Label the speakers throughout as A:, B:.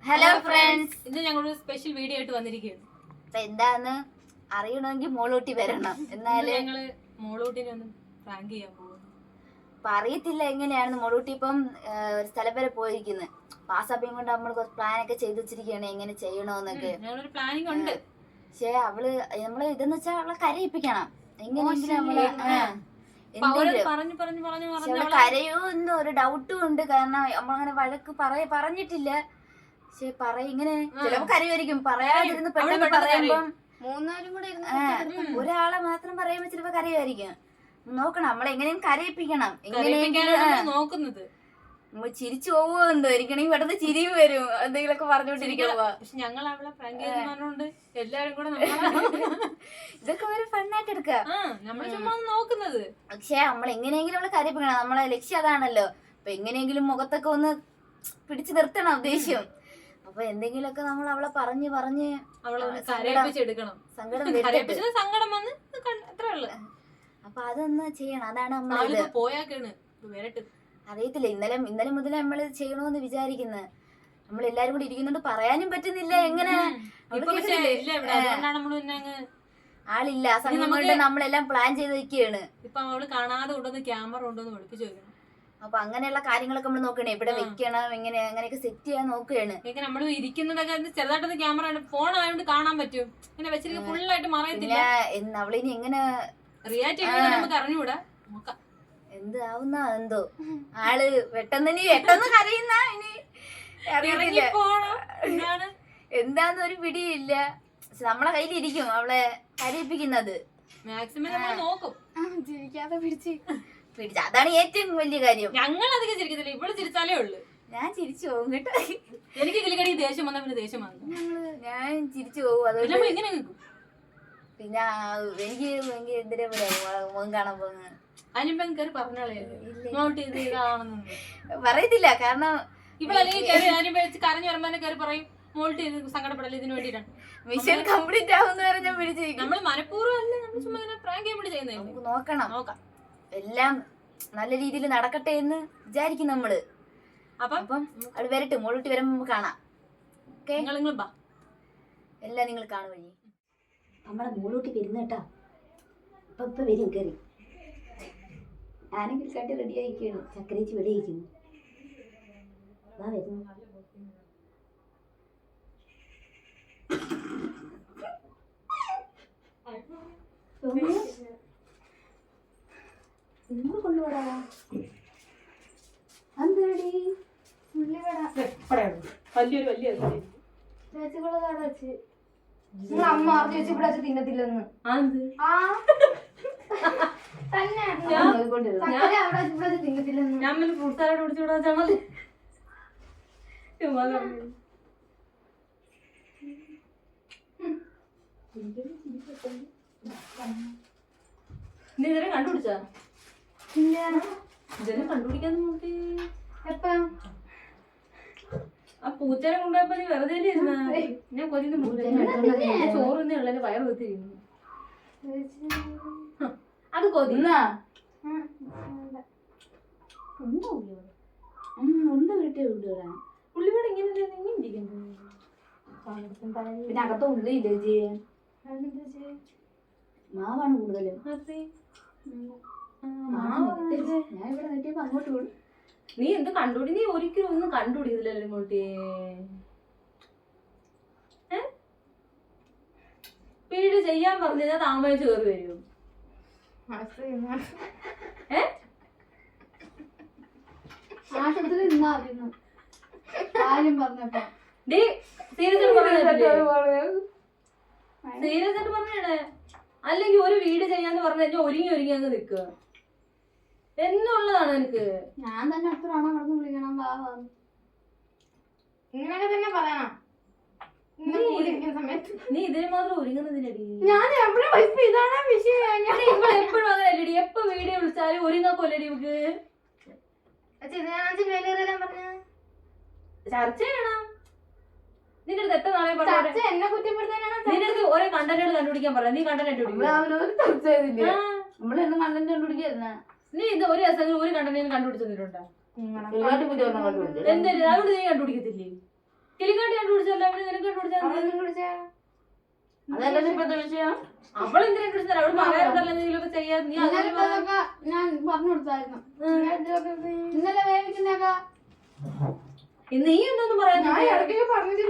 A: Hello friends,
B: ഇന്ന് ഞങ്ങളൊരു special video ആയിട്ട് വന്നിരിക്കുകയാണ്.
A: അപ്പൊ എന്താന്ന് അറിയണമെങ്കിൽ മോളൂട്ടി വരണം. എന്നാലും
B: ഞങ്ങള് മോളൂട്ടിനെ ഒന്ന് പ്രാങ്ക് ചെയ്യാൻ പോകുന്നു.
A: അപ്പൊ അറിയത്തില്ല എങ്ങനെയാണെന്ന്. മോളൂട്ടി ഇപ്പം ഒരു സ്ഥലം വരെ പോയിരിക്കുന്നു. പാസ്സാപ്പിയും കൊണ്ട് നമ്മൾ കുറച്ച് പ്ലാനൊക്കെ ചെയ്ത് വെച്ചിരിക്കുകയാണ് എങ്ങനെ ചെയ്യണോന്നൊക്കെ.
B: ഞങ്ങളൊരു പ്ലാനിങ് ഉണ്ട്.
A: പക്ഷെ നമ്മള് ഇതെന്ന് വെച്ചാൽ അവളെ കരയിപ്പിക്കണം. എങ്ങനെയെങ്കിലും നമ്മള് കരയോന്ന് ഒരു ഡൗട്ടും ഉണ്ട്. കാരണം നമ്മളങ്ങനെ വഴക്ക് പറഞ്ഞിട്ടില്ല. പക്ഷെ ഇങ്ങനെ ചിലപ്പോ കരയുമായിരിക്കും. പറയാതിരുന്ന് പെട്ടെന്ന് പറയുമ്പം മൂന്നാലും കൂടെ ഒരാളെ മാത്രം പറയുമ്പോ ചിലപ്പോ കരയുമായിരിക്കും. നോക്കണം, നമ്മളെങ്ങനെയും കരയിപ്പിക്കണം. എങ്ങനെയെങ്കിലും
B: നോക്കുന്നത്
A: ചിരിച്ചു പോവോ എന്തോ ഇരിക്കണെങ്കിൽ പെട്ടെന്ന് ചിരിയും വരും. എന്തെങ്കിലുമൊക്കെ പറഞ്ഞോണ്ടിരിക്കുമ്പോ
B: ഞങ്ങൾ അവളെ പ്രാങ്ക് ചെയ്തുകൊണ്ട് എല്ലാരും കൂടെ
A: ഇതൊക്കെ ഒരു ഫണ്ണായിട്ട് എടുക്ക.
B: നമ്മള് ചുമ്മാ നോക്കുന്നത്.
A: പക്ഷെ നമ്മൾ എങ്ങനെയെങ്കിലും അവളെ കരയിപ്പിക്കണം. നമ്മളെ ലക്ഷ്യം അതാണല്ലോ. അപ്പൊ എങ്ങനെയെങ്കിലും മുഖത്തൊക്കെ ഒന്ന് പിടിച്ചു നിർത്തണം ഉദ്ദേശ്യം. അപ്പൊ എന്തെങ്കിലുമൊക്കെ നമ്മൾ അവളെ പറഞ്ഞ്
B: സങ്കടം വന്ന് അത്രേ ഉള്ളു.
A: അപ്പൊ അതൊന്ന് ചെയ്യണം. അതാണ് നമ്മള്
B: പോയാക്കാണ് വരട്ടെ.
A: അറിയത്തില്ല, ഇന്നലെ മുതൽ നമ്മൾ ചെയ്യണോന്ന് വിചാരിക്കുന്നത്. നമ്മൾ എല്ലാരും കൂടി ഇരിക്കുന്നുണ്ട്, പറയാനും പറ്റുന്നില്ല. എങ്ങനെ ആളില്ല. ആ സമയം കൊണ്ട് നമ്മളെല്ലാം പ്ലാൻ ചെയ്ത് വെക്കുകയാണ്.
B: ഇപ്പൊ അവള് കാണാതെ കൊണ്ടുവന്ന് ക്യാമറ കൊണ്ടുവന്ന് പഠിപ്പിച്ചു വെക്കണം.
A: അപ്പൊ അങ്ങനെയുള്ള കാര്യങ്ങളൊക്കെ നമ്മൾ നോക്കണേ. എവിടെ വെക്കണം, അങ്ങനെയൊക്കെ സെറ്റ് ചെയ്യാൻ നോക്കുകയാണ്.
B: നമ്മൾ ഇരിക്കുന്നതൊക്കെ ചെറുതായിട്ടൊന്ന് ക്യാമറ ഫോൺ ആയതുകൊണ്ട് കാണാൻ പറ്റും. ഇങ്ങനെ വെച്ചിരിക്കും ഫുള്ളായിട്ട് മറയത്തില്ല.
A: അവളിനി എങ്ങനെ
B: റിയാക്ട് ചെയ്യുന്നത് നമുക്ക് അറിഞ്ഞൂടാ. നോക്കാം
A: എന്താവുന്ന എന്തോ. ആള് പെട്ടെന്ന് കരയുന്ന ഇനി എന്താന്ന് ഒരു പിടിയില്ല. നമ്മളെ കയ്യിലിരിക്കും അവളെ കരയിപ്പിക്കുന്നത്.
B: മാക്സിമം നമ്മൾ നോക്കും.
A: ചിരിക്കാതെ പിടിച്ച് അതാണ് ഏറ്റവും വലിയ കാര്യം.
B: ഞങ്ങൾ അധികം ചിരിക്കത്തില്ല, ഇവിടെ ചിരിച്ചാലേ ഉള്ളു.
A: ഞാൻ ചിരിച്ചു പോകും കേട്ടോ.
B: എനിക്ക് കിളിക്കടി ദേഷ്യം വന്ന പിന്നെ ദേഷ്യം വന്നു
A: ഞാൻ ചിരിച്ചു പോകും. അതുകൊണ്ട്
B: എങ്ങനെ നിൽക്കും.
A: പിന്നെ എനിക്ക് എന്തിനാ മുഖം കാണാൻ പോകുന്നത്.
B: അനിമ്പൻ കയറി പറഞ്ഞോളേ
A: പറയത്തില്ല. കാരണം
B: ഇവളല്ലെങ്കിൽ കരഞ്ഞു വരുമ്പോ കയറി പറയും മോൾട്ട് സങ്കടപ്പെടല് ഇതിന് വേണ്ടിയിട്ടാണ്.
A: മിഷൻ കംപ്ലീറ്റ് ആവുന്ന വരെ ഞാൻ പിടിച്ചിരിക്കും.
B: നമ്മൾ മനഃപൂർവ്വം അല്ല, നമ്മൾ ചുമ്മാ പ്രാങ്ക് ചെയ്യാൻ വേണ്ടി ചെയ്യുന്നത്.
A: നമുക്ക് നോക്കാം എല്ലാം നല്ല രീതിയിൽ നടക്കട്ടെ എന്ന് വിചാരിക്കും നമ്മള്. അപ്പം അത് വരട്ടെ. മോളൂട്ടി വരുമ്പോ കാണാം. എല്ലാം നിങ്ങൾ കാണും വഴി. നമ്മളെ മോളൂട്ടി വരുന്ന കേട്ടാ. ഇപ്പൊ വരും കയറി. ഞാനെങ്കിൽ കട്ടി റെഡി ആയിക്കാണ്. ചക്കരേച്ചി വെളിയിക്കുന്നു. വരുന്നു. കൊണ്ടുപോടാ എന്തേടി അമ്മ ആർത്തി വെച്ച് ഇവിടെ വെച്ച് തിന്നത്തില്ലെന്ന്.
B: ഞാൻ ഫ്രൂട്ട് സാലഡ് കുടിച്ചുകൂടാച്ചാണല്ലേ. നീ ഇതുവരെ കണ്ടുപിടിച്ചാ? ഇതുവരെ കണ്ടുപിടിക്കാൻ നോക്കി. ആ പൂച്ചനെ കൊണ്ടുപോയപ്പോ നീ വെറുതെ ഇരുന്ന ഞാൻ കൊതിന്ന് ചോറിന്ന് ഉള്ളതിന് വയറ് കുത്തിരിക്കുന്നു. അത് കൊതിന്നാ ഉള്ളിവിടെ ഇങ്ങനെ ഇരിക്കുന്നു.
A: പിന്നെ അകത്ത ഉള്ളില്ലേ ചെയ്യാൻ മാവാണ് കൂടുതലും. ഞാൻ ഇവിടെ നെറ്റിയപ്പോ അങ്ങോട്ട് വിടും.
B: നീ എന്ത് കണ്ടുപിടി? നീ ഒരിക്കലും ഒന്നും കണ്ടുപിടിക്കില്ലല്ലോ ഇങ്ങോട്ടേ. വീട് ചെയ്യാൻ പറഞ്ഞാൽ താമസിച്ച് കയറി വരും.
A: ആശുപത്രി നിന്നായിരുന്നു കാര്യം പറഞ്ഞപ്പോ
B: സീരിയസ് ആയിട്ട് പറഞ്ഞേ. അല്ലെങ്കിൽ ഒരു വീട് ചെയ്യാന്ന് പറഞ്ഞു കഴിഞ്ഞാൽ ഒരുങ്ങി അങ്ങ് നിക്കുക എന്നുള്ളതാണ് എനിക്ക്.
A: ഞാൻ തന്നെ അത്ര ആണോ കടന്ന് വിളിക്കണം. ഇങ്ങനെയൊക്കെ തന്നെ പറയണം.
B: നീ ഇതിന് മാത്രം ഒരുങ്ങുന്നതിനടി.
A: ഞാൻ ഇതാണ് വിഷയം.
B: എപ്പോഴും അങ്ങനെയല്ലടി. എപ്പോ വീഡിയോ വിളിച്ചാലും ഒരുങ്ങാക്കൊല്ലടി ഇവക്ക്. ചർച്ച ചെയ്യണം. നിന്റെ അടുത്ത് എത്ര നാളെ
A: എന്നെ കുറ്റപ്പെടുത്താനാണ്.
B: നിന്റെ അടുത്ത് ഓരോ കണ്ടന്റുകൾ കണ്ടുപിടിക്കാൻ പറയാം. നീ കണ്ടന്റ്
A: നമ്മളെന്നും കണ്ടന്റ് കണ്ടുപിടിക്കായിരുന്ന.
B: നീ ഇത് ഒരു ദിവസം ഒരു കണ്ടന്റ് കണ്ടുപിടിച്ചു തന്നിട്ടുണ്ടോ? എന്തായാലും അതുകൊണ്ട് നീ കണ്ടുപിടിക്കത്തില്ലേ? കിളിക്കാട്ടി കണ്ടുപിടിച്ചല്ല അവന് നിനക്ക് കണ്ടുപിടിച്ചാ
A: അതല്ലേ ഇപ്പത്തെ വിഷയം.
B: അവളെന്തിനാ കണ്ടുപിടിച്ചാൽ അവള് പറയാറുണ്ടല്ലോ എന്തെങ്കിലുമൊക്കെ ചെയ്യാൻ. നീ
C: ഞാൻ പറഞ്ഞു കൊടുത്തായിരുന്നു ഇന്നലെ വേവിക്കുന്നൊക്കെ.
B: നീ എന്തോന്ന് പറയാൻ പറഞ്ഞത്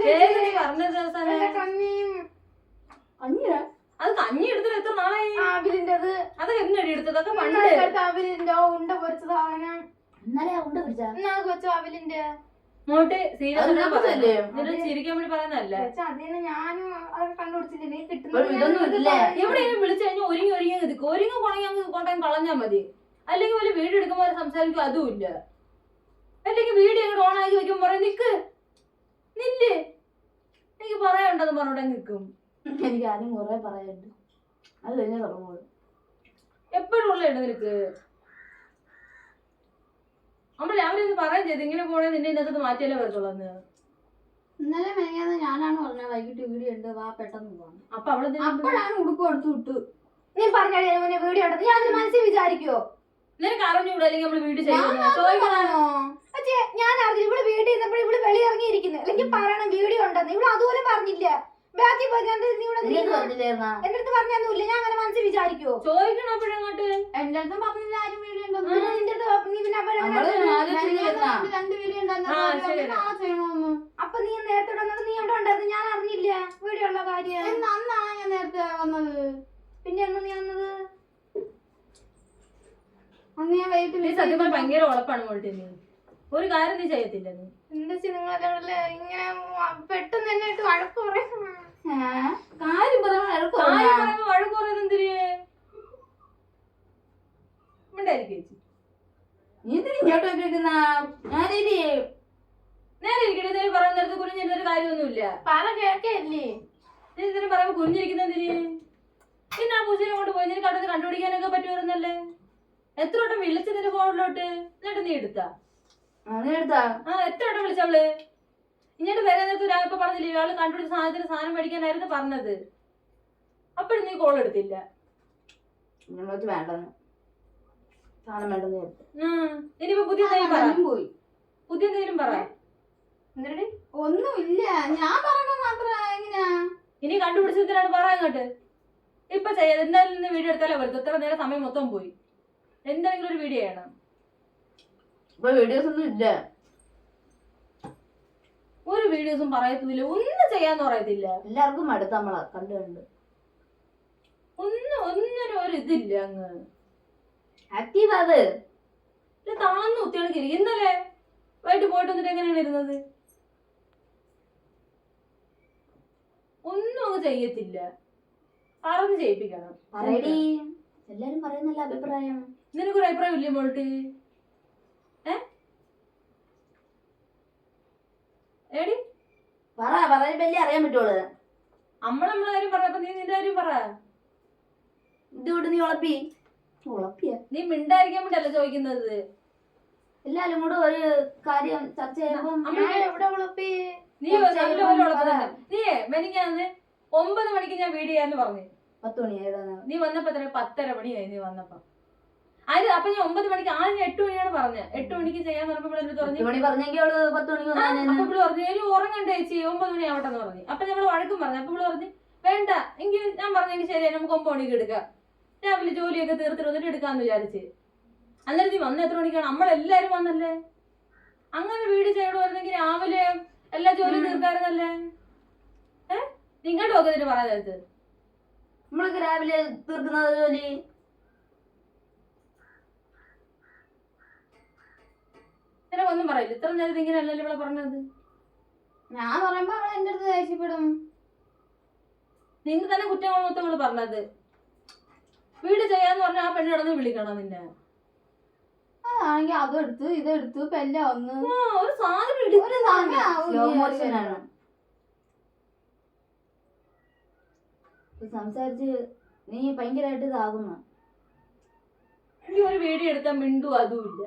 B: അത് കഞ്ഞി എടുത്തത് എത്ര നാളായി?
C: ആവിലിന്റെത്
B: അതൊക്കെ എന്നടി എടുത്തതൊക്കെ പണ്ട്
C: ആവിലിന്റെ ഉണ്ട പൊരിച്ച സാധനം
A: ഇന്നലെ ഉണ്ട പിടിച്ചാ
C: വെച്ച ആവിലിന്റെ
B: അങ്ങോട്ട് സീരിയസ് ചിരിക്കാൻ വേണ്ടി പറയുന്നതല്ല.
C: അതിന് ഞാനും അതൊക്കെ കണ്ടുപിടിച്ചില്ല. നീ
B: എവിടെയെങ്കിലും വിളിച്ചു കഴിഞ്ഞാൽ ഒരുങ്ങി നിൽക്കും. ഒരുങ്ങി പോണെങ്കിൽ കൊണ്ടുപോയി കളഞ്ഞാൽ മതി. അല്ലെങ്കിൽ വല്ല വീഡിയോ എടുക്കുമ്പോൾ സംസാരിക്കും, അതുമില്ല. അല്ലെങ്കിൽ വീഡിയോ അങ്ങോട്ട് ഓൺ ആക്കി വെക്കുമ്പോൾ പറയും നിക്ക് നില്ല്, എനിക്ക് പറയാനുണ്ടെന്ന് പറഞ്ഞോട്ടെ നിൽക്കും.
A: എനിക്ക് ആദ്യം കുറെ പറയാനുണ്ട്, അത് കഴിഞ്ഞാൽ തുടങ്ങുള്ളൂ.
B: എപ്പോഴും ഉള്ളതാണ് നിനക്ക്. നമ്മൾ രാവിലെ ഒന്ന് പറയാൻ ചെയ്ത് ഇങ്ങനെ പോണേ നിന്നെ ഇതിനകത്ത് മാറ്റിയല്ലേ വരത്തുള്ളൂ.
C: ഇന്നലെ മെനങ്ങാന്ന് ഞാനാണ് പറഞ്ഞത് വൈകിട്ട് വീഡിയോ ഉണ്ട്, വാ പെട്ടെന്ന് പോകാം.
B: അപ്പൊ അവളെ
C: അപ്പോഴാണ് ഉടുപ്പ് എടുത്തു വിട്ടു. നീ പറഞ്ഞ വീഡിയോ എടുത്ത് ഞാൻ മനസ്സിൽ വിചാരിക്കുവോ?
B: നിനക്ക് അറിഞ്ഞൂടെ? അല്ലെങ്കിൽ നമ്മള് വീട്ടിൽ
C: ഞാൻ അറിഞ്ഞു ഇവിടെ വീട്ടിൽ ഇരുന്നപ്പോൾ ഇവിടെ വെളി ഇറങ്ങിയിരിക്കുന്നു. അല്ലെങ്കിൽ പറയണം വീഡിയോ ഉണ്ടെന്ന്. ഇവിടെ അതുപോലെ പറഞ്ഞില്ല. ബാക്കി എന്റെ അടുത്ത് പറഞ്ഞൊന്നുമില്ല. ഞാൻ അങ്ങനെ മനസ്സിൽ വിചാരിക്കുവോ?
B: ചോദിക്കണം അപ്പോഴങ്ങോട്ട്.
C: എന്റെ അടുത്ത് പറഞ്ഞില്ല ആരും വീഡിയോ ഉണ്ടെന്ന്. രണ്ട് വീഡിയോ ചെയ്യണോന്ന്. അപ്പൊ നീ നേരത്തെ വന്നത് നീ എവിടെ ഉണ്ടായിരുന്നു? ഞാൻ അറിഞ്ഞില്ല വീഡിയോ ഉള്ള കാര്യം. അന്നാണ് ഞാൻ നേരത്തെ വന്നത്. പിന്നെ എന്നാ നീ വന്നത്? അന്ന് ഞാൻ വൈകിട്ട്
B: സത്യം ഭയങ്കര ഉളപ്പാണ് മോൾട്ട്. നീ ഒരു കാര്യം നീ ചെയ്യത്തില്ല. നീ
C: എന്താ നിങ്ങളെ ഇങ്ങനെ പെട്ടെന്ന് തന്നെ ഇട്ട് വഴക്ക് പറയും.
A: കാര്യം
B: വഴക്ക് പറയുന്നത് എന്തിന്?
A: നീ ഇങ്ങോട്ട് വെക്കുന്ന
B: നേരെ ഇരിക്കട്ടെ. പറയുന്ന നേരത്ത് കുഞ്ഞിരുന്നൊരു കാര്യമൊന്നുമില്ല.
C: പറ കേൾക്കല്ലേ?
B: നീ ഇതിന് പറയുമ്പോ കുഞ്ഞിരിക്കുന്ന എന്തിന്? പിന്നെ ആ പൂച്ചനെ കൊണ്ട് പോയി നിനക്ക് അവിടെ കണ്ടുപിടിക്കാനൊക്കെ പറ്റുമായിരുന്നല്ലേ? എത്ര വട്ടം വിളിച്ചു നിന്റെ ഫോണിലോട്ട്? എന്നിട്ട് നീ എടുത്താ? എത്ര വട്ടം വിളിച്ചവള്? ഇങ്ങോട്ട് വരാൻ നേരത്ത് ഇപ്പൊ പറഞ്ഞില്ലേ ഇയാള് കണ്ടുപിടിച്ച സാധനം മേടിക്കാനായിരുന്നു പറഞ്ഞത്. അപ്പോഴും നീ കോൾ എടുത്തില്ല.
A: വേണ്ടെന്ന് സാധനം വേണ്ടെന്ന്
B: ഇനിയിപ്പോ പുതിയ എന്തെങ്കിലും പറ.
C: ഒന്നുമില്ല, ഞാൻ പറഞ്ഞ മാത്രം. എങ്ങനെയാ
B: ഇനി കണ്ടുപിടിച്ചതിനാണ് പറ അങ്ങോട്ട്. ഇപ്പൊ ചെയ്യാം. എന്തായാലും വീഡിയോ എടുത്താലേ വരുത്തും. എത്ര നേരം സമയം മൊത്തം പോയി. എന്തെങ്കിലും ഒരു വീഡിയോ ചെയ്യണം.
A: ഇപ്പൊ വീഡിയോസ് ഒന്നും ഇല്ല.
B: ഒരു വീഡിയോസും പറയത്തില്ല, ഒന്നും ചെയ്യാന്ന് പറയത്തില്ല.
A: എല്ലാവർക്കും അടുത്ത് നമ്മളെ കണ്ട്
B: ഒന്നിനും ഒരു ഇതില്ല. അങ്ങ്
A: ആക്റ്റീവ് അത്
B: താന്ന് കുത്തിയാണ്. ഇന്നലെ വൈകിട്ട് പോയിട്ട് വന്നിട്ട് എങ്ങനെയാണ് ഇരുന്നത്? ഒന്നും അങ്ങ് ചെയ്യത്തില്ല. പറഞ്ഞ് ചെയ്യിപ്പിക്കണം.
A: എല്ലാരും പറയുന്നല്ല അഭിപ്രായം.
B: നിനക്കൊരു അഭിപ്രായം ഇല്ലേ മോൾട്ട്? ഏടി
A: പറയുമ്പല്ലേ അറിയാൻ പറ്റുള്ളൂ.
B: നമ്മളെ കാര്യം പറഞ്ഞപ്പോ നീ നിന്റെ കാര്യം പറ.
A: ഇതുകൊണ്ട് നീ ഉളപ്പിയ
B: നീ മിണ്ടായിരിക്കാൻ വേണ്ടിയല്ല ചോദിക്കുന്നത്.
A: എല്ലാരും കൂടെ ഒരു കാര്യം ചർച്ച ചെയ്യുമ്പോ
B: നീയേ മെനിക്കാന്ന് 9 മണിക്ക് ഞാൻ വീഡിയോ ചെയ്യാന്ന് പറഞ്ഞു.
A: 10 മണിയായി.
B: നീ വന്നപ്പോ 10:30 മണിയായി. നീ വന്നപ്പോ അപ്പൊ ഞാൻ 9 മണിക്ക് ആദ്യം 8 മണിയാണ് പറഞ്ഞത്. 8 മണിക്ക് ചെയ്യാന്ന് പറഞ്ഞപ്പോൾ
A: പറഞ്ഞെങ്കിൽ അവള് 10 മണിക്ക്
B: പറഞ്ഞു ഇനി ഉറങ്ങണ്ടേ ചേച്ചി 9 മണി ആവട്ടെ എന്ന് പറഞ്ഞു. അപ്പൊ ഞങ്ങള് വഴക്കും പറഞ്ഞു. അപ്പൊ പറഞ്ഞു വേണ്ട എങ്കിൽ ഞാൻ പറഞ്ഞെങ്കിൽ ശരിയാ നമുക്ക് 9 മണിക്ക് എടുക്കാം. രാവിലെ ജോലിയൊക്കെ തീർത്തിട്ട് വന്നിട്ട് എടുക്കാന്ന് വിചാരിച്ച്. അന്നേരം നീ വന്ന എത്ര മണിക്കാണ്? നമ്മളെല്ലാരും വന്നല്ലേ. അങ്ങനെ വീട് ചെയ്യണമെന്നുണ്ടെങ്കിൽ രാവിലെ എല്ലാ ജോലിയും തീർക്കാറുന്നല്ലേ. നിങ്ങളുടെ ഒക്കെ ഇതിന് പറയാൻ നേരത്ത്
A: നമ്മളൊക്കെ രാവിലെ തീർക്കുന്നത് ജോലി.
B: ഒന്നും പറയില്ല. ഇത്ര നേരത്തെ ഇങ്ങനെ അല്ലല്ലോ ഇവിടെ പറഞ്ഞത്.
C: ഞാൻ പറയുമ്പോ അവൾ എന്റെ അടുത്ത് ദേഷ്യപ്പെടും.
B: നിന്റെ തന്നെ കുറ്റങ്ങൾ മൊത്തം അവള് പറഞ്ഞത്. വീട് ചെയ്യാന്ന് പറഞ്ഞാൽ ആ പെണ്ണ് കിടന്ന് വിളിക്കണം നിന്നെ.
C: അതാണെങ്കിൽ അതെടുത്ത് ഇതെടുത്ത് പെല്ല വന്ന്
B: ഒരു സാധനം
A: സംസാരിച്ച് നീ ഭയങ്കരമായിട്ട് ഇതാകുന്ന.
B: നീ ഒരു വീഡിയോ എടുത്താൽ മിണ്ടു അതുമില്ല.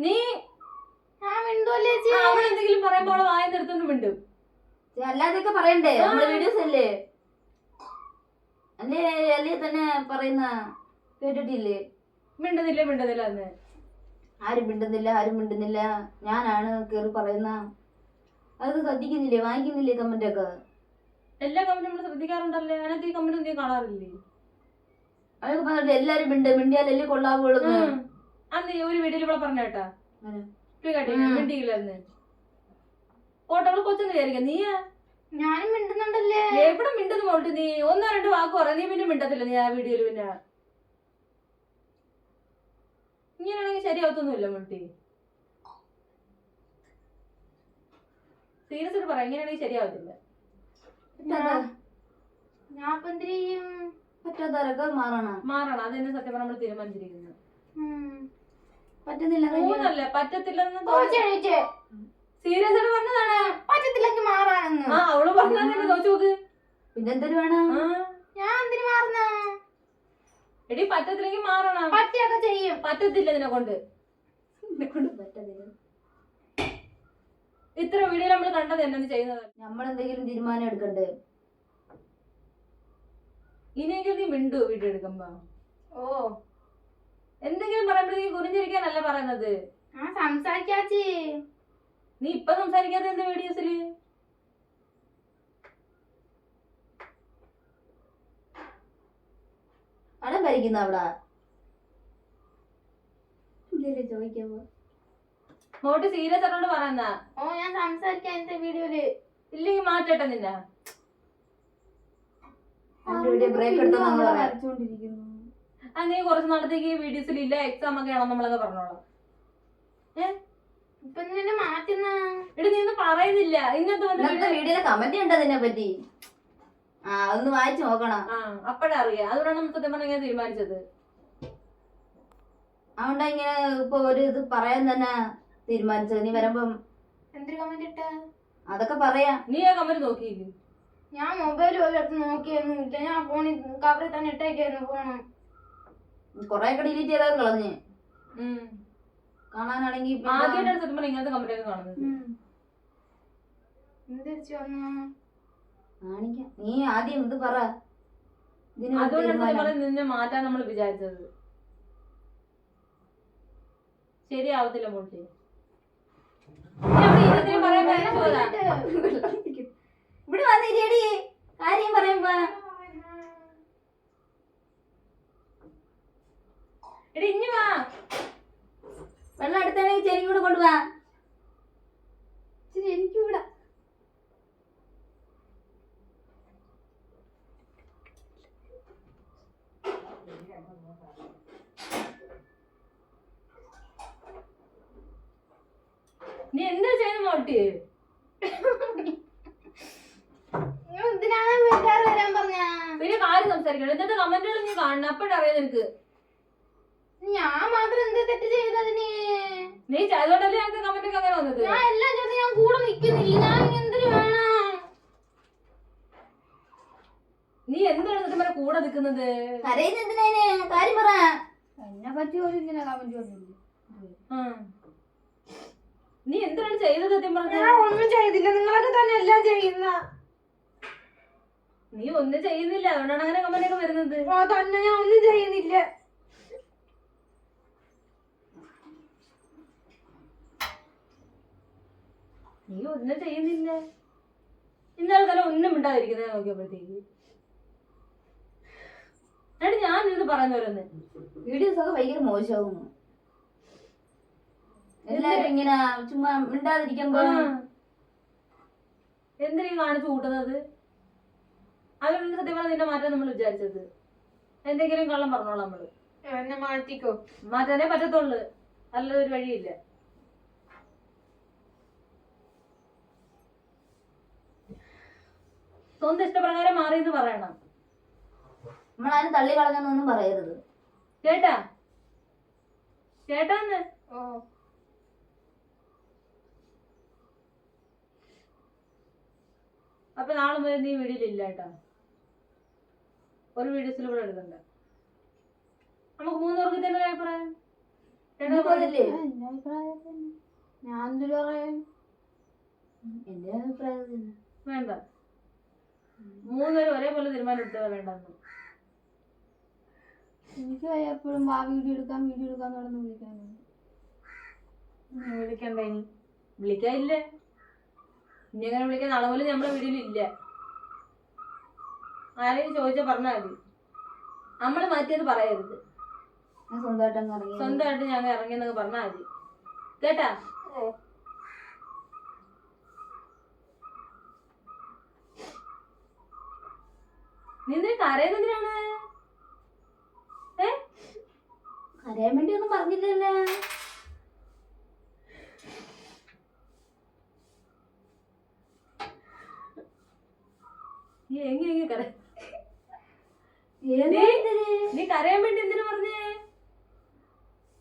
B: നീ അവളെന്തെങ്കിലും പറയുമ്പോ അവളെ വായന്ന് എടുത്തോണ്ട് മിണ്ടും.
A: അല്ലാതെയൊക്കെ പറയണ്ടേ? നമ്മളെ വീഡിയോസ് അല്ലേ. അല്ലേ തന്നെ പറയുന്ന കേട്ടിട്ടില്ലേ?
B: മിണ്ടുന്നില്ല എന്ന്.
A: ആരും മിണ്ടുന്നില്ല ഞാനാണ് കേറി പറയുന്ന. അതൊക്കെ ശ്രദ്ധിക്കുന്നില്ലേ, വാങ്ങിക്കുന്നില്ലേ കമന്റ് ഒക്കെ?
B: എല്ലാ കമന്റും നമ്മൾ ശ്രദ്ധിക്കാറുണ്ടല്ലേ? അതിനകത്ത് ഈ കമന്റ് എന്തെങ്കിലും കാണാറില്ലേ?
A: അതൊക്കെ പറഞ്ഞിട്ട് എല്ലാരും മിണ്ടിയാലല്ലേ കൊള്ളാവുള്ളൂ.
B: അന്ന് ഒരു വീഡിയോയിൽ ഇവിടെ പറഞ്ഞ കേട്ടാ മിണ്ടിയില്ലായിരുന്നു. ഓട്ടോള് കൊച്ചെന്ന് വിചാരിക്കാം. നീയാ?
C: ഞാനും മിണ്ടുന്നുണ്ടല്ലേ?
B: എവിടെ മിണ്ടുന്നു മോട്ട്? നീ 1-2 വാക്ക് പറ, നീ പിന്നെ മിണ്ടത്തില്ല. നീ ആ വീഡിയോയിൽ പിന്നെ ഇങ്ങനെയാണെങ്കിൽ ശരിയാവത്തൊന്നുമില്ല മോട്ടി. സീരിയസ് ആയിട്ട് പറയാം, ഇങ്ങനെയാണെങ്കിൽ ശരിയാവത്തില്ല.
C: ഞാൻ ഇപ്പൊ എന്ത് ചെയ്യും?
A: പറ്റാത്തവരൊക്കെ മാറണം.
B: അതെന്നെ സത്യം പറഞ്ഞാൽ നമ്മൾ തീരുമാനിച്ചിരിക്കുന്നത്.
A: പറ്റുന്നില്ല.
B: 3 പറ്റത്തില്ലെന്ന് സീരിയസ് ആയിട്ട് പറഞ്ഞതാണ്.
C: പറ്റത്തില്ലെങ്കിൽ മാറാനെന്ന്.
B: ആ അവള് പറഞ്ഞാൽ ചോദിച്ചു നോക്ക്.
A: പിന്നെന്തൊരു വേണം?
C: ഞാൻ എന്തിനു മാറുന്ന?
B: എടി പറ്റത്തില്ലെങ്കിൽ മാറണം.
C: പറ്റിയൊക്കെ ചെയ്യും.
B: പറ്റത്തില്ല ഇതിനെ കൊണ്ട്
A: പറ്റത്തില്ല.
B: ഇത്ര വീഡിയോ നമ്മൾ കണ്ടത് എന്നു ചെയ്യുന്നത്.
A: നമ്മളെന്തെങ്കിലും തീരുമാനം എടുക്കണ്ടേ?
B: ഇനിയെങ്കിലും നീ മിണ്ടു വീഡിയോ എടുക്കുമ്പോ.
C: ഓ
B: എന്തെങ്കിലും പറയുമ്പോഴേക്കും കുറിഞ്ഞിരിക്കാനല്ല പറയുന്നത്.
C: സംസാരിക്കാച്ചി.
B: നീ ഇപ്പൊ സംസാരിക്കാത്ത എന്താ വീഡിയോസില്?
A: അവിടെ ഭരിക്കുന്ന അവിടെ ചോദിക്കാമോ?
B: മോട്ട് സീരിയസ് ആയിട്ടോണ്ട് പറയുന്ന.
C: ഓ ഞാൻ സംസാരിക്കാൻ എന്റെ വീഡിയോയില്.
B: ഇല്ലെങ്കിൽ മാറ്റട്ടെ നിന്നെ.
A: ബ്രേക്ക് എടുത്തു.
B: നീ കുറച്ച് നാളത്തേക്ക് ഈ വീഡിയോസിൽ ഇല്ല, എക്സാം ഒക്കെ ആണോ നമ്മളൊക്കെ പറഞ്ഞോളാം.
C: ഇപ്പൊ നിന്നെ മാറ്റുന്ന
B: എടി നീ ഒന്നും പറയുന്നില്ല. ഇന്നത്തെ
A: വീഡിയോയിലെ കമന്റ് ഉണ്ട് അതിനെ പറ്റി. അതൊന്ന് വായിച്ചു നോക്കണം.
B: അപ്പഴാ അറിയാം. അതുകൊണ്ടാണ് നമ്മൾ സത്യം പറഞ്ഞ ഇങ്ങനെ തീരുമാനിച്ചത്.
A: അതുകൊണ്ടാ ഇങ്ങനെ ഇപ്പൊ ഒരു ഇത് പറയാൻ തന്നെ തീരുമാനിച്ചത്. നീ വരുമ്പം
C: എന്തൊരു കമന്റ് ഇട്ട?
A: അതൊക്കെ പറയാ.
B: നീ ആ കമന്റ് നോക്കിയില്ലേ?
C: ഞാൻ മൊബൈൽ പോലെടുത്ത് നോക്കിയൊന്നുമില്ല. ഞാൻ ഫോണിൽ കവറിൽ തന്നെ ഇട്ടേക്കായിരുന്നു ഫോണ്.
A: കൊറേ ഒക്കെ ഡിലീറ്റ് ചെയ്താൽ കളഞ്ഞ്. കാണാനാണെങ്കിൽ
B: ആദ്യമായിട്ടാണ് സത്യം പറഞ്ഞ ഇങ്ങനത്തെ കമന്റ് ഒക്കെ കാണുന്നത്.
A: കാണിക്കാം. നീ ആദ്യം ഇത് പറ.
B: അതുകൊണ്ടാണ് നിന്നെ മാറ്റാൻ നമ്മൾ വിചാരിച്ചത്. ശരിയാവത്തില്ല മോട്ടി.
A: ഇവിടെ വന്നിരിയടി കാര്യം പറയുമ്പോ.
B: എടി ഇഞ്ഞു വാ.
A: വെള്ളം എടുത്താണെങ്കിൽ ചെരിയും കൂടെ കൊണ്ടുപോവാ. എനിക്കൂടെ
B: നീ എന്താ ചെയ്യുന്ന മോട്ടി?
C: എന്തിനാണ് വീട്ടുകാർ വരാൻ പറഞ്ഞ?
B: പിന്നെ കാര്യം സംസാരിക്കണം. എന്നിട്ട് കമന്റുകൾ നീ കാണണം. അപ്പോഴറിയാം നിനക്ക്.
C: ഞാൻ മാത്രം എന്ത് തെറ്റ് ചെയ്തതിന്?
B: നീ ചെയ്തോണ്ടല്ലേ ഞങ്ങൾക്ക് കമന്റ് ഒക്കെ അങ്ങനെ വന്നത്.
C: ഞാൻ എല്ലാം ചെയ്ത് ഞാൻ കൂടെ നിക്കുന്നില്ല. ഞാൻ എന്തിനു വേണം?
B: നീ എന്താണ് സത്യം പറഞ്ഞ കൂടെ നിക്കുന്നത്?
A: കരയുന്നതിനെ കാര്യം പറ.
C: എന്നെ പറ്റി ഒരു ഇങ്ങനെ കമന്റ് വന്നില്ല.
B: നീ എന്താണ് ചെയ്തത് സത്യം പറഞ്ഞ?
C: ഞാൻ ഒന്നും ചെയ്തില്ല. നിങ്ങളൊക്കെ തന്നെ എല്ലാം ചെയ്യുന്ന.
B: നീ ഒന്നും ചെയ്യുന്നില്ല, അതുകൊണ്ടാണ് അങ്ങനെ കമന്റ് ഒക്കെ വരുന്നത്.
C: തന്നെ ഞാൻ ഒന്നും ചെയ്യുന്നില്ല.
B: നീ ഒന്നും ചെയ്യുന്നില്ല. ഇന്നലെ തന്നെ ഒന്നും മിണ്ടാതിരിക്കുന്നത് നോക്കിയപ്പോഴത്തേക്ക് എന്നിട്ട് ഞാൻ ഇത് പറയുന്നവരൊന്ന്
A: വീഡിയോസ് ഒക്കെ ഭയങ്കര മോശമാകുന്നു. എല്ലാരും ഇങ്ങനെ ചുമ്മാ മിണ്ടാതിരിക്കുമ്പോ
B: എന്തിനീ കാണിച്ചു കൂട്ടുന്നത്? അതുകൊണ്ട് സത്യം പറഞ്ഞാൽ നിന്നെ മാറ്റാൻ നമ്മൾ വിചാരിച്ചത്. എന്തെങ്കിലും കള്ളം പറഞ്ഞോളാം നമ്മള്.
C: എന്നെ മാറ്റിക്കോ.
B: മാറ്റാനേ പറ്റത്തുള്ളു, നല്ലൊരു വഴിയില്ല. സ്വന്തം ഇഷ്ടപ്രകാരം മാറിയെന്ന് പറയണം.
A: നമ്മളാരും തള്ളി കളഞ്ഞൊന്നും പറയരുത്.
B: കേട്ടാ? കേട്ടാന്ന്? അപ്പൊ നാളെ മുതൽ നീ വീഡിയോയിലില്ല കേട്ടാ. ഒരു വീഡിയോസിൽ കൂടെ എടുക്കണ്ട. നമുക്ക് 3 പേർക്ക് തന്നെ അഭിപ്രായം.
C: ഞാൻ എന്തൊരു പറയാൻ?
A: എന്റെ അഭിപ്രായം
B: വേണ്ട. 3 പേരും ഒരേപോലെ തീരുമാനം എടുത്തത് വേണ്ടെന്ന്.
C: എനിക്ക് എപ്പോഴും വീഡിയോ എടുക്കാൻ നടന്ന് വിളിക്കാനുണ്ട്.
B: വിളിക്കണ്ട. ഇനി വിളിക്കാനില്ലേ? ഇനി അങ്ങനെ വിളിക്കാൻ നാളെ പോലും നമ്മളെ വീട്ടിലില്ല. ആരെങ്കിലും ചോദിച്ചാൽ പറഞ്ഞാൽ മതി. നമ്മള് മാറ്റിയത് പറയരുത്. സ്വന്തമായിട്ട് ഞങ്ങൾ ഇറങ്ങിയെന്നൊക്കെ പറഞ്ഞാൽ മതി കേട്ടാ. നീ കരയുന്നതിനാണ്?
A: അറിയാൻ വേണ്ടി ഒന്നും പറഞ്ഞില്ലല്ലോ.
B: നീ കരയാൻ വേണ്ടി എന്തിനു പറഞ്ഞേ?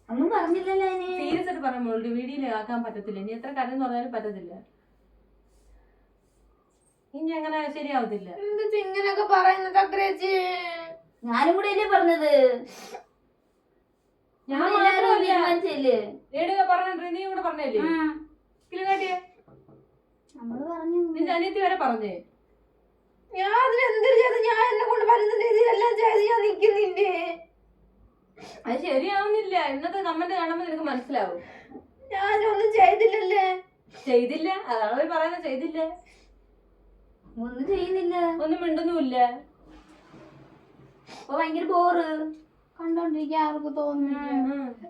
A: ഒന്നും പറഞ്ഞില്ലല്ലോ.
B: സീരിയസ് ആയിട്ട് പറയാൻ മോളുടെ വീഡിയോയിൽ ആക്കാൻ പറ്റത്തില്ല. നീ എത്ര കരയെന്ന് പറഞ്ഞാലും പറ്റത്തില്ല. ഇനി അങ്ങനെ ശരിയാവത്തില്ല.
C: ഇങ്ങനെയൊക്കെ പറയുന്നത് അഗ്രേച്ചി? ഞാനും കൂടെ അല്ലേ പറഞ്ഞത്.
B: ഞാൻ പറഞ്ഞേ, നീ കൂടെ പറഞ്ഞല്ലേ? കിളികാട്ടിയെ
C: നമ്മള് പറഞ്ഞു.
B: നിന്റെ അനിയത്തി വരെ പറഞ്ഞേ.
C: ഞാൻ അതിന് എന്തൊരു ചെയ്ത് ഞാൻ എന്നെ കൊണ്ട് പറ്റുന്ന രീതിയിലെല്ലാം ചെയ്ത് ഞാൻ നിക്കുന്നില്ലേ?
B: അത് ശരിയാവുന്നില്ല. ഇന്നത്തെ കമന്റ് കാണുമ്പോ നിനക്ക് മനസ്സിലാവും.
C: ഞാനൊന്നും ചെയ്തില്ലല്ലേ?
B: ചെയ്തില്ല, അതാണ് അവര് പറയുന്നത്. ചെയ്തില്ല,
C: ഒന്നും ചെയ്യുന്നില്ല,
B: ഒന്നും മിണ്ടുന്നുമില്ല.
C: അപ്പൊ ഭയങ്കര ബോറ് കണ്ടോണ്ടിരിക്കാൻ ആർക്ക് തോന്നുന്നില്ല.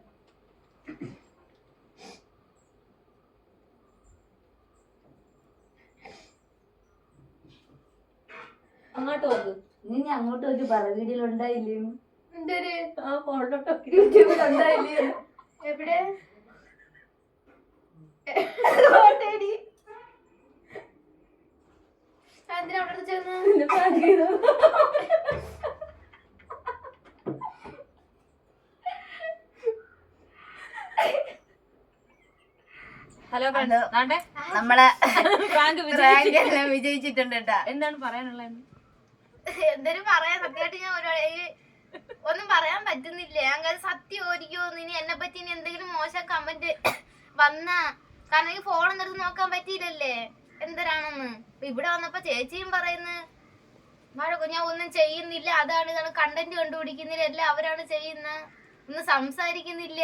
B: അങ്ങോട്ട് നോക്ക്.
A: നീ അങ്ങോട്ട് നോക്കി പറ. വീഡിയോയിലുണ്ടായില്ലേ?
B: ആ ഫോണിലോട്ടോ യൂട്യൂബിലുണ്ടായില്ലേ?
C: എവിടെ? എന്തിനാ അവിടെ ചെന്ന്?
B: ഹലോ,
A: നമ്മളെ
B: വിജയിച്ചിട്ടുണ്ട് കേട്ടാ. എന്താണ് പറയാനുള്ളത്?
C: എന്തൊരു പറയാ. സത്യമായിട്ട് ഞാൻ ഒന്നും പറയാൻ പറ്റുന്നില്ല. ഞാൻ സത്യം ഓരിക്കോന്ന്. ഇനി എന്നെ പറ്റി ഇനി എന്തെങ്കിലും മോശം കമന്റ് വന്ന, കാരണം ഈ ഫോണൊന്നും എടുത്ത് നോക്കാൻ പറ്റിയില്ലല്ലേ എന്തരാണെന്ന്. ഇവിടെ വന്നപ്പോ ചേച്ചിയും പറയുന്നു ഞാൻ ഒന്നും ചെയ്യുന്നില്ല, അതാണ് ഇതാണ്, കണ്ടന്റ് കണ്ടുപിടിക്കുന്നില്ല, എല്ലാം അവരാണ് ചെയ്യുന്ന, ഒന്നും സംസാരിക്കുന്നില്ല.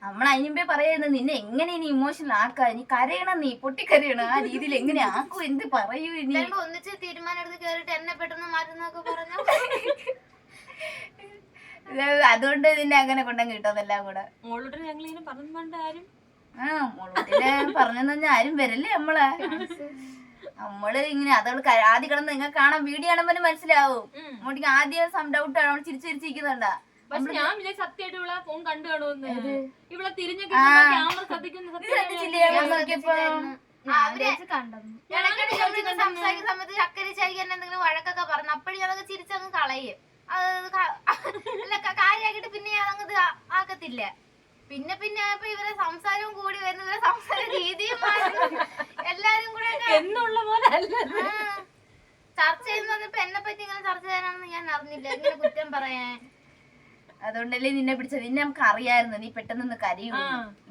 A: നമ്മൾ അതിനുമ്പേ പറയുന്നത് നിന്നെ എങ്ങനെ ഇനി ഇമോഷണൽ ആക്കാ, നീ കരയണം, നീ പൊട്ടിക്കരയണം, ആ രീതിയിൽ എങ്ങനെ ആക്കും, എന്ത് പറയൂ. ഇനി
C: ഒന്നിച്ച് തീരുമാനം എടുത്ത് കേറിട്ട് എന്നെ പെട്ടെന്ന് മാറ്റുന്നൊക്കെ പറഞ്ഞു.
A: അതുകൊണ്ട് നിന്നെ അങ്ങനെ കൊണ്ടങ്ങ് കിട്ടുമെല്ലാം കൂടെ.
B: മോളോട്ട് ഞങ്ങളിങ്ങനെ പറഞ്ഞു ആരും
A: മോളൂട്ടിനെ പറഞ്ഞെന്ന് പറഞ്ഞാൽ ആരും വരല്ലേ നമ്മളെ. നമ്മള് ഇങ്ങനെ അതവള് ആദ്യം കിടന്ന് നിങ്ങൾക്ക് കാണാൻ വീഡിയോ കാണുമ്പോൾ മനസ്സിലാവും. മോട്ടിക്ക് ആദ്യം ഡൗട്ട് ആണ്, അവള് ചിരിച്ചിരിക്കുന്നുണ്ടാ.
B: പക്ഷെ ഞാൻ വിചാരിച്ചു സത്യമായിട്ട് ഇവളെ ഫോൺ കണ്ടു കാണുമെന്ന്. ഇവിടെ തിരിഞ്ഞ ക്യാമറ ശ്രദ്ധിക്കുന്ന
C: സംസാരിക്കുന്ന സമയത്ത് ചക്കരി ചായ എന്തെങ്കിലും വഴക്കൊക്കെ പറഞ്ഞു, അപ്പോഴും ഞാനത് ചിരിച്ചങ്ങ് കളയും. കാര്യമാക്കിട്ട് പിന്നെ ഞാനങ്ങത് ആക്കത്തില്ല. പിന്നെ പിന്നെ ഇവരെ സംസാരവും കൂടി വരുന്നു, ഇവരെ സംസാര രീതിയും എല്ലാരും കൂടെ ചർച്ച ചെയ്യുന്ന എന്നെ പറ്റി ഇങ്ങനെ ചർച്ച ചെയ്യാനാണെന്ന് ഞാൻ അറിഞ്ഞില്ല. ഇങ്ങനെ കുറ്റം പറയാൻ.
A: അതുകൊണ്ടല്ലേ നിന്നെ പിടിച്ചത്. നിന്നെ നമുക്ക് അറിയായിരുന്നു നീ പെട്ടെന്ന് കരയൂ.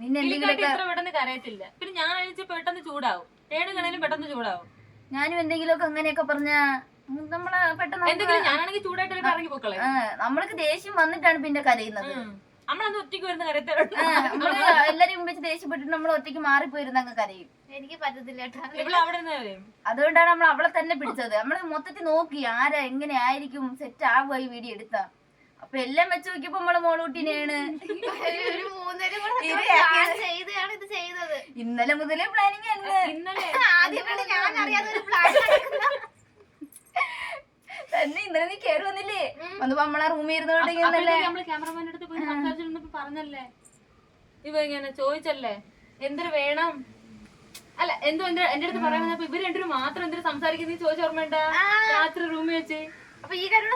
A: നിന്നെ എന്തെങ്കിലും
B: പെട്ടെന്ന് കരയത്തില്ല. പിന്നെ ഞാൻ അഴിച്ച് പെട്ടെന്ന് ചൂടാവും. ഏടുകണേലും പെട്ടെന്ന് ചൂടാവും.
A: ഞാനും എന്തെങ്കിലുമൊക്കെ അങ്ങനെയൊക്കെ പറഞ്ഞ നമ്മള് പെട്ടെന്ന്
B: ഞാനാണെങ്കിൽ ചൂടായിട്ട് ഇറങ്ങി പോക്കളെ.
A: നമ്മൾക്ക് ദേഷ്യം വന്നിട്ടാണ് പിന്നെ കരയുന്നത്.
B: നമ്മളന്ന് ഒറ്റയ്ക്ക് വരുന്ന കരയത്തോടെ
A: നമ്മള് എല്ലാരും വെച്ച് ദേഷ്യപ്പെട്ടിട്ട് നമ്മൾ ഒറ്റയ്ക്ക് മാറിപ്പോയിരുന്ന അങ്ങ് കരയും.
C: എനിക്ക് പറ്റത്തില്ല.
A: അതുകൊണ്ടാണ് നമ്മൾ അവളെ തന്നെ പിടിച്ചത്. നമ്മള് മൊത്തത്തിൽ നോക്കി ആരാ എങ്ങനെ ആയിരിക്കും സെറ്റ് ആവുക ഈ വീഡിയോ എടുത്താ. അപ്പൊ എല്ലാം വെച്ച് നോക്കിയപ്പോ നമ്മള് മോളൂട്ടിനെയാണ്. ഇന്നലെ മുതലേ പ്ലാനിങ് തന്നെ. ഇന്നലെ നീ കേറി വന്നില്ലേ? വന്നപ്പോ നമ്മളെ റൂമിൽ ഇരുന്നോണ്ടിരിക്കുന്നല്ലേ.
B: ക്യാമറമാൻ്റെ അടുത്ത് പോയി സംസാരിച്ചിരുന്നപ്പോ പറഞ്ഞല്ലേ, ഇവ ഇങ്ങനെ ചോദിച്ചല്ലേ എന്തൊരു വേണം, അല്ല എന്തോ എന്റെ അടുത്ത് പറയാൻ ഇവര് രണ്ടുപേരും മാത്രം എന്തൊരു സംസാരിക്കുന്ന ചോദിച്ച ഓർമ്മയുണ്ട? രാത്രി റൂമിൽ വെച്ച്.
C: അപ്പൊ ഈ കാര്യം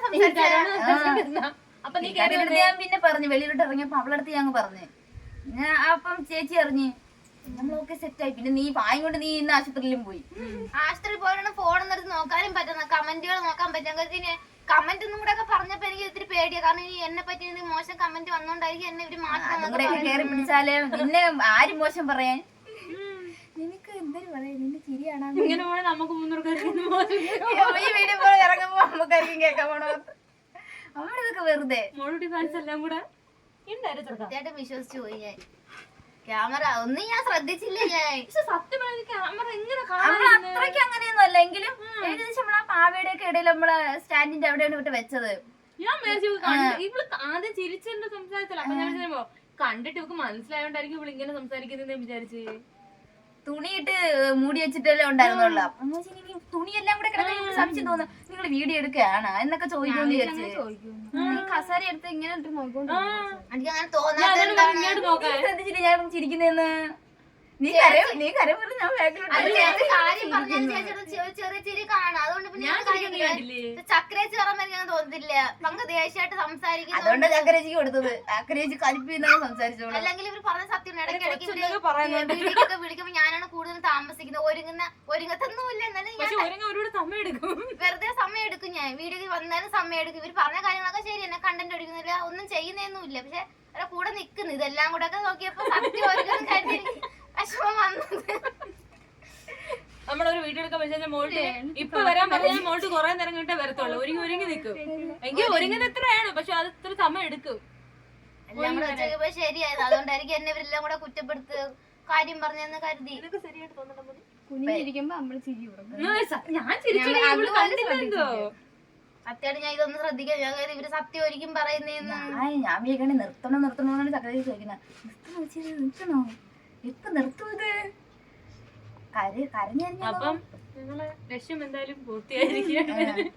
B: അപ്പൊ നീ
A: ഞാൻ പിന്നെ പറഞ്ഞു വെളിയിലോട്ട് ഇറങ്ങിയപ്പോ അവളടുത്ത് ഞാൻ പറഞ്ഞു. ഞാൻ അപ്പം ചേച്ചി അറിഞ്ഞ് നമ്മളൊക്കെ സെറ്റായി. പിന്നെ നീ പായം കൊണ്ട് നീ ഇന്ന് ആശുപത്രിയിലും പോയി.
C: ആശുപത്രി പോയാണ് ഫോണൊന്നും എടുത്ത് നോക്കാനും പറ്റുന്ന, കമന്റുകൾ നോക്കാൻ പറ്റും. കമന്റ് ഒന്നും കൂടെ ഒക്കെ പറഞ്ഞപ്പോ എനിക്ക് ഇത്തിരി പേടിയാ. കാരണം ഈ എന്നെ പറ്റി മോശം കമന്റ് വന്നോണ്ടായിരിക്കും എന്നെ ഇവര് മാറ്റി
A: കയറി പിടിച്ചാല് നിന്നെ ആരും മോശം പറയാൻ. നിനക്ക് എന്തൊരു പറയാ, നിന്റെ ചിരിയാണോ
B: ഇങ്ങനെ പോണേ നമുക്ക്
A: ഈ വീഡിയോ പോലെ ഇറങ്ങുമ്പോ നമുക്കായിരിക്കും കേൾക്കാൻ പോണോ. നമ്മളിതൊക്കെ വെറുതെ
B: മോളുടെ ഫാൻസ് എല്ലാം കൂടെ
C: വിശ്വസിച്ചു പോയി ഞാൻ. ക്യാമറ ഒന്നും ഞാൻ ശ്രദ്ധിച്ചില്ല. ഞാൻ
B: സത്യം ക്യാമറ എങ്ങനെ
A: അത്രയ്ക്ക് ഇടയിൽ നമ്മളെ സ്റ്റാൻഡിന്റെ അവിടെയാണ് വിട്ട് വെച്ചത്.
B: ഞാൻ ഇവള് ആദ്യം ചിരിച്ചെന്റെ സംസാരത്തില്ല. അപ്പൊ ഞാൻ വിചാരിച്ചോ കണ്ടിട്ട് ഇവക്ക് മനസ്സിലായോണ്ടായിരിക്കും ഇവള് ഇങ്ങനെ സംസാരിക്കുന്നത് വിചാരിച്ച്.
A: തുണിയിട്ട് മൂടി വെച്ചിട്ടല്ലേ ഉണ്ടായിരുന്നുള്ളൂ. അപ്പൊ തുണിയെല്ലാം കൂടെ കിടക്കാൻ സംശയം തോന്നുന്നു. നിങ്ങൾ വീഡിയോ എടുക്കുകയാണ് എന്നൊക്കെ ചോദിക്കുമെന്ന് വിചാരിച്ചു.
C: കസേര എടുത്ത് ഇങ്ങനെ നോക്കും. എനിക്ക് അങ്ങനെ
B: ഇങ്ങോട്ട് നോക്കാൻ
A: ശ്രദ്ധിച്ചിട്ട് ഞാൻ ചിരിക്കുന്നതെന്ന്. നീ കരയും പറഞ്ഞ് ഞാൻ
C: കാര്യം പറഞ്ഞാൽ ചെറിയ ചിരി കാണാം. അതുകൊണ്ട് പിന്നെ ചക്രേച്ചി പറയുമ്പോ എനിക്ക് തോന്നുന്നില്ല നമുക്ക് ദേഷ്യമായിട്ട് സംസാരിക്കുന്നു.
A: അതുകൊണ്ട് ചക്കരേച്ചിക്ക് കൊടുത്തത്. ചക്കരേച്ചി കലിപ്പിന്നാണ് സംസാരിച്ചോളൂ.
C: അല്ലെങ്കിൽ ഇവർ പറഞ്ഞ സത്യം ഇടയ്ക്കിടയ്ക്ക് വീട്ടിലൊക്കെ വിളിക്കുമ്പോ ഞാനാണ് കൂടുതൽ താമസിക്കുന്നത്. ഒരുങ്ങത്തൊന്നുമില്ല. എന്നാലും വെറുതെ സമയം എടുക്കും. ഞാൻ വീഡിയോ വന്നാലും സമയം എടുക്കും. ഇവർ പറഞ്ഞ കാര്യങ്ങളൊക്കെ ശരി എന്നെ കണ്ടന്റ് എടുക്കുന്നില്ല, ഒന്നും ചെയ്യുന്നൊന്നുമില്ല. പക്ഷെ അവരെ കൂടെ നിക്കുന്നു. ഇതെല്ലാം കൂടെ ഒക്കെ നോക്കിയപ്പോ സത്യം ഒരുങ്ങും കണ്ടി വിഷമം വന്നത്.
B: നമ്മളൊരു വീഡിയോ എടുക്കാൻ പറ്റുന്ന മോൾട്ട് ഇപ്പൊ വരാൻ പറഞ്ഞാൽ മോൾട്ട് കുറെ നേരം കഴിഞ്ഞിട്ടേ വരത്തുള്ളൂ. ഒരുങ്ങി നിൽക്കും. എങ്കിൽ ഒരുങ്ങുന്നത് എത്രയാണ്, പക്ഷെ അത് ഇത്ര സമയം എടുക്കും.
C: എല്ലാം കൂടെ വെച്ചപ്പോ ശരിയായത്. അതുകൊണ്ടായിരിക്കും എന്നെ ഇവരെല്ലാം കൂടെ കുറ്റപ്പെടുത്ത് കാര്യം പറഞ്ഞെന്ന് കരുതി.
A: കുഞ്ഞിരിക്കുമ്പോ നമ്മള് ചിരി
B: ഞാൻ ചിരിച്ചോ
C: സത്യമായിട്ട് ഞാൻ ഇതൊന്നും ശ്രദ്ധിക്കാം. ഞാൻ ഇവര് സത്യം ഒരിക്കും പറയുന്നേന്ന്.
A: ഞാൻ വീക്കണേ നിർത്തണോന്നാണ് ചക്കരേച്ചി ചോദിക്കുന്നത്. നിർത്തണോ ഇപ്പൊ നിർത്തും ഇത് കരഞ്ഞു.
B: അപ്പം ഞങ്ങളെ ലക്ഷ്യം എന്തായാലും പൂർത്തിയായിരിക്കും.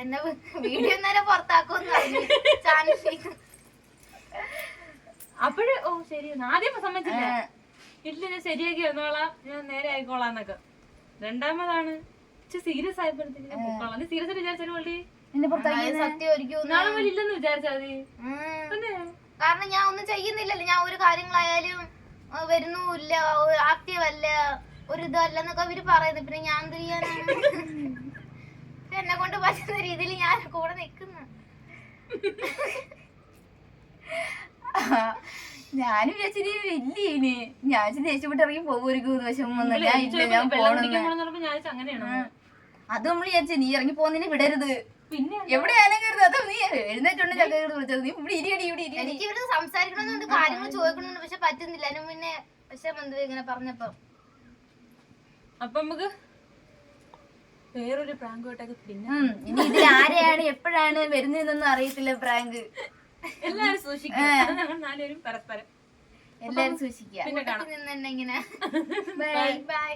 C: എന്നെ വീഡിയോ നേരെ പുറത്താക്കുമെന്ന് പറഞ്ഞു ചാനൽ.
B: അപ്പോഴ് ഓ ശരി ആദ്യം സമ്മതിച്ചില്ല. ഇല്ല ഞാൻ ശരിയാക്കി വന്നോളാം, ഞാൻ നേരെ ആയിക്കോളാന്നൊക്കെ. രണ്ടാമതാണ് സീരിയസ് ആയപ്പോഴത്തേക്ക് സീരിയസ് ആയിട്ട് വിചാരിച്ചാലും വള്ളി
C: സത്യം ഒരിക്കും
B: നാളെ പോലെ ഇല്ലെന്ന് വിചാരിച്ചാൽ മതി.
C: കാരണം ഞാൻ ഒന്നും ചെയ്യുന്നില്ലല്ലോ. ഞാൻ ഒരു കാര്യങ്ങളായാലും വരുന്നുമില്ല, ആക്റ്റീവ് അല്ല, ഒരു ഇതല്ലെന്നൊക്കെ ഇവര് പറയുന്നത്. പിന്നെ ഞാൻ എന്ത് ചെയ്യാനാണ്? എന്നെ കൊണ്ട് പറ്റുന്ന രീതിയിൽ ഞാൻ കൂടെ നിക്കുന്നു.
A: ഞാനും വിചാരിച്ചിട്ട് ഇല്ലേ ഞാൻ ദേഷ്യപ്പെട്ട് ഇറങ്ങി പോകുമായിരിക്കും. വിഷമം വന്നില്ല. ഞാൻ
B: അങ്ങനെയാണ്.
A: അത് നമ്മൾ വിചാരിച്ചു നീ ഇറങ്ങി പോകുന്നതിന് വിടരുത്.
B: പിന്നെ
A: എവിടെയാലും കരുത്. അത് നീ എഴുന്നേറ്റുണ്ട് ചക്കയോട് വിളിച്ചത്. നീ ഇവിടെ ഇരിയടി ഇവിടെ ഇരി.
C: എനിക്ക് ഇവിടെ സംസാരിക്കണമെന്നുണ്ട്, കാര്യങ്ങൾ ചോദിക്കണമെന്നുണ്ട്, പക്ഷെ പറ്റുന്നില്ല. അതിന് മുന്നേ പക്ഷെ ബന്ധു ഇങ്ങനെ പറഞ്ഞപ്പോ
B: അപ്പൊ നമുക്ക് വേറൊരു പ്രാങ്ക് കേട്ടൊക്കെ. പിന്നെ
A: ഇനി ഇതിൽ ആരെയാണ് എപ്പോഴാണ് വരുന്നതെന്നൊന്നും അറിയത്തില്ല. പ്രാങ്ക്
B: എല്ലാരും സൂക്ഷിക്കുക. ഞങ്ങൾ നാലുപേരും പരസ്പരം
A: എല്ലാരും സൂക്ഷിക്കുക.
C: നിന്ന് തന്നെ ഇങ്ങനെ ബൈ ബൈ.